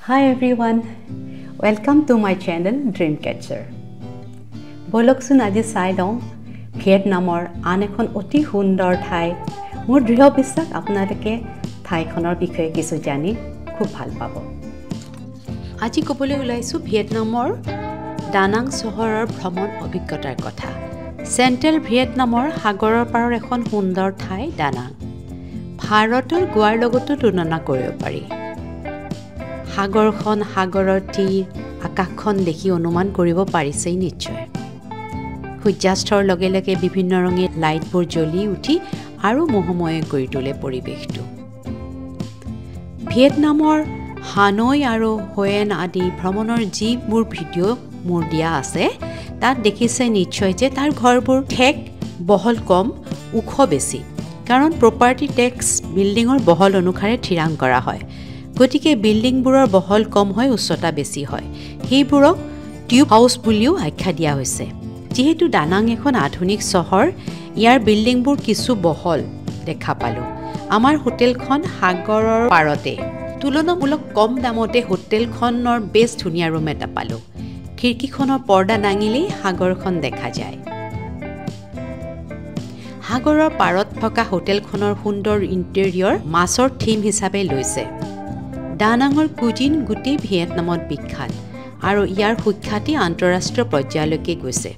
Hi everyone, welcome to my channel Dreamcatcher. বলকচোন আজি চাই লওঁ ভিয়েটনামৰ আন এখন অতি সুন্দৰ ঠাই। মোৰ দৃঢ় বিশ্বাস আপোনালোকে ঠাইখনৰ বিষয়ে কিছু জানি খুব ভাল পাব। আজি ক'বলৈ ওলাইছোঁ ভিয়েটনামৰ ডানাং চহৰৰ ভ্ৰমণ অভিজ্ঞতাৰ কথা। চেণ্ট্ৰেল ভিয়েটনামৰ সাগৰৰ পাৰৰ এখন সুন্দৰ ঠাই ডানাং। ভাৰতৰ গোৱাৰ লগতো তুলনা কৰিব পাৰি। সাগৰখন, সাগৰৰ তীৰ, আকাশখন দেখি অনুমান কৰিব পাৰিছেই নিশ্চয়। সূৰ্যাস্তৰ লগে লগে বিভিন্ন ৰঙে লাইটবোৰ জ্বলি উঠি আৰু মোহময় কৰি তোলে পৰিৱেশটো। ভিয়েটনামৰ হানৈ আৰু হোয়েন আদি ভ্ৰমণৰ যিবোৰ ভিডিঅ' মোৰ দিয়া আছে তাত দেখিছে নিশ্চয় যে তাৰ ঘৰবোৰ ঠেক বহল কম, ওখ বেছি। কাৰণ প্ৰপাৰ্টি টেক্স বিল্ডিঙৰ বহল অনুসাৰে থিৰাং কৰা হয়। গতিকে বিল্ডিংবোৰৰ বহল কম হয়, উচ্চতা বেছি হয়। সেইবোৰক টিউব হাউচ বুলিও আখ্যা দিয়া হৈছে। যিহেতু ডানাং এখন আধুনিক চহৰ, ইয়াৰ বিল্ডিংবোৰ কিছু বহল দেখা পালোঁ। আমাৰ হোটেলখন সাগৰৰ পাৰতে। তুলনামূলক কম দামতে হোটেলখনৰ বেছ ধুনীয়া ৰুম এটা পালোঁ। খিৰিকীখনৰ পৰ্দা দাঙিলেই সাগৰখন দেখা যায়। সাগৰৰ পাৰত থকা হোটেলখনৰ সুন্দৰ ইণ্টেৰিয়ৰ মাছৰ থিম হিচাপে লৈছে। ডানাঙৰ কুজিন গোটেই ভিয়েটনামত বিখ্যাত আৰু ইয়াৰ সুখ্যাতি আন্তঃৰাষ্ট্ৰীয় পৰ্যায়লৈকে গৈছে।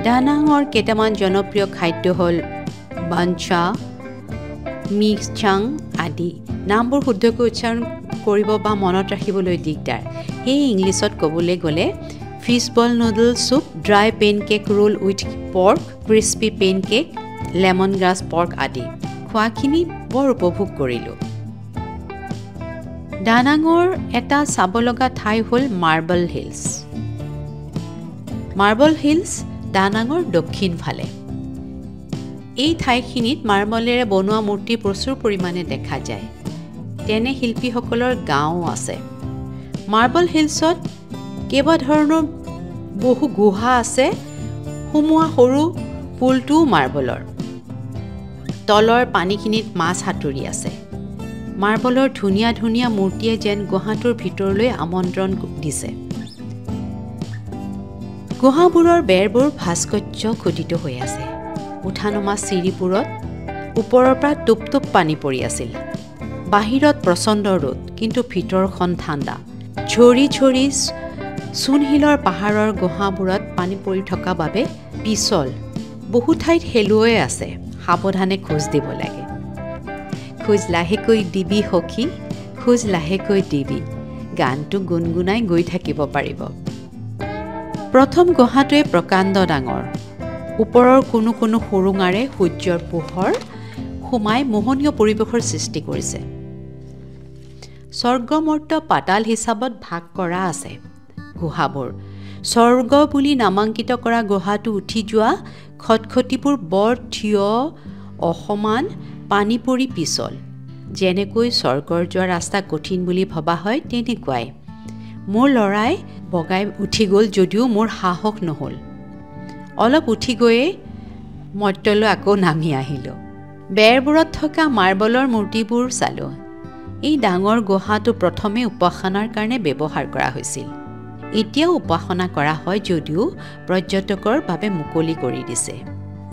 ডানাঙৰ কেইটামান জনপ্ৰিয় খাদ্য হ'ল বান চা, মি চাং আদি। নামবোৰ শুদ্ধকৈ উচ্চাৰণ কৰিব বা মনত ৰাখিবলৈ দিগদাৰ। সেই ইংলিছত ক'বলৈ গ'লে fish ball noodle soup, dry pancake roll with pork, crispy pancake, lemongrass pork আদি। খোৱাখিনি বৰ উপভোগ কৰিলোঁ। ডানাঙৰ এটা চাব লগা ঠাই হ'ল মাৰ্বল হিলছ। মাৰ্বল হিলছ ডানাঙৰ দক্ষিণ ফালে। এই ঠাইখিনিত মাৰ্বলেৰে বনোৱা মূৰ্তি প্ৰচুৰ পৰিমাণে দেখা যায়। তেনে শিল্পীসকলৰ গাঁও আছে। মাৰ্বল হিলছত কেইবাধৰণৰ বহু গুহা আছে। সোমোৱা সৰু পুলটোও মাৰ্বলৰ। তলৰ পানীখিনিত মাছ সাঁতুৰি আছে। মাৰ্বলৰ ধুনীয়া ধুনীয়া মূৰ্তিয়ে যেন গুহাটোৰ ভিতৰলৈ আমন্ত্ৰণ দিছে। গুহাবোৰৰ বেৰবোৰ ভাস্কৰ্য খোদিত হৈ আছে। উঠা নমা চিৰিবোৰত ওপৰৰ পৰা টোপ টোপ পানী পৰি আছিল। বাহিৰত প্ৰচণ্ড ৰ'দ, কিন্তু ভিতৰখন ঠাণ্ডা। ঝৰি ঝৰি চূণশিলৰ পাহাৰৰ গুহাবোৰত পানী পৰি থকা বাবে পিছল। বহু ঠাইত শেলুৱৈ আছে। সাৱধানে খোজ দিব লাগে। খোজ লাহেকৈ দিবি সখী, খোজ লাহেকৈ দিবি। গানটো গুণগুণাই গৈ থাকিব পাৰিব। প্ৰথম গুহাটোৱে প্ৰকাণ্ড ডাঙৰ। ওপৰৰ কোনো কোনো সুৰুঙাৰে সূৰ্যৰ পোহৰ সোমাই মোহনীয় পৰিৱেশৰ সৃষ্টি কৰিছে। স্বৰ্গমৰ্ত পাতাল হিচাপত ভাগ কৰা আছে গুহাবোৰ। স্বৰ্গ বুলি নামাংকিত কৰা গুহাটো উঠি যোৱা খটখটিবোৰ বৰ থিয়, অসমান, পানী পৰি পিছল। যেনেকৈ স্বৰ্গৰ যোৱা ৰাস্তা কঠিন বুলি ভবা হয় তেনেকুৱাই। মোৰ ল'ৰাই বগাই উঠি গ'ল যদিও মোৰ সাহস নহ'ল। অলপ উঠি গৈয়ে মৰ্ত্যলৈ আকৌ নামি আহিলোঁ। বেৰবোৰত থকা মাৰ্বলৰ মূৰ্তিবোৰ চালোঁ। এই ডাঙৰ গুহাটো প্ৰথমে উপাসনাৰ কাৰণে ব্যৱহাৰ কৰা হৈছিল। এতিয়াও উপাসনা কৰা হয় যদিও পৰ্যটকৰ বাবে মুকলি কৰি দিছে,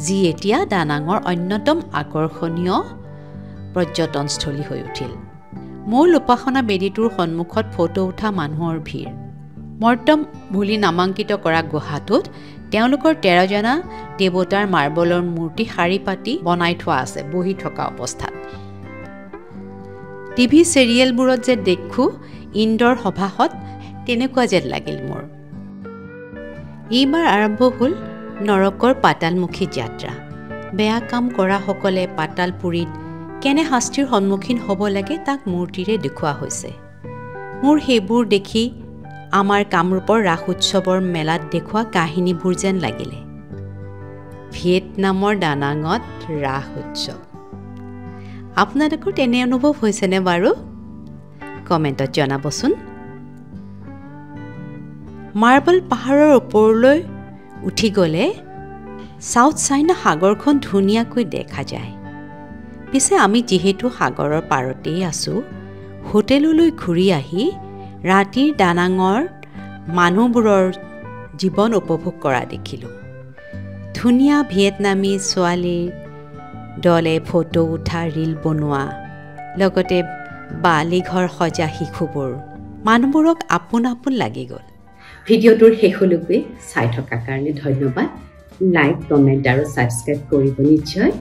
যি এতিয়া ডানাঙৰ অন্যতম আকৰ্ষণীয় পৰ্যটনস্থলী হৈ উঠিল। মূল উপাসনা বেদীটোৰ সন্মুখত ফটো উঠা মানুহৰ ভিৰ। মৰ্তম বুলি নামাংকিত কৰা গুহাটোত তেওঁলোকৰ 13জনা দেৱতাৰ মাৰ্বলৰ মূৰ্তি শাৰী পাতি বনাই থোৱা আছে, বহি থকা অৱস্থাত। টিভি চিৰিয়েলবোৰত যে দেখোঁ ইন্দ্ৰৰ সভাসত, তেনেকুৱা যেন লাগিল মোৰ। এইবাৰ আৰম্ভ হ'ল নৰকৰ পাতালমুখী যাত্ৰা। বেয়া কাম কৰাসকলে পাতালপুৰীত কেনে শাস্তিৰ সন্মুখীন হ'ব লাগে তাক মূৰ্তিৰে দেখুওৱা হৈছে। মোৰ সেইবোৰ দেখি আমাৰ কামৰূপৰ ৰাস উৎসৱৰ মেলাত দেখুওৱা কাহিনীবোৰ যেন লাগিলে। ভিয়েটনামৰ ডানাঙত ৰাস উৎসৱ। আপোনালোকৰ তেনে অনুভৱ হৈছেনে বাৰু? কমেণ্টত জনাবচোন। মাৰ্বল পাহাৰৰ ওপৰলৈ উঠি গ'লে চাউথ চাইনা সাগৰখন ধুনীয়াকৈ দেখা যায়। পিছে আমি যিহেতু সাগৰৰ পাৰতেই আছোঁ, হোটেললৈ ঘূৰি আহি ৰাতিৰ দানাঙৰ মানুহবোৰৰ জীৱন উপভোগ কৰা দেখিলোঁ। ধুনীয়া ভিয়েটনামী ছোৱালীৰ দলে ফটো উঠা ৰীল বনোৱা, লগতে বালিঘৰ সজা শিশুবোৰ মানুহবোৰক আপোন আপোন লাগি গ'ল। ভিডিঅ'টোৰ শেষলৈকে চাই থকাৰ কাৰণে ধন্যবাদ। লাইক, কমেণ্ট আৰু ছাবস্ক্ৰাইব কৰিব নিশ্চয়।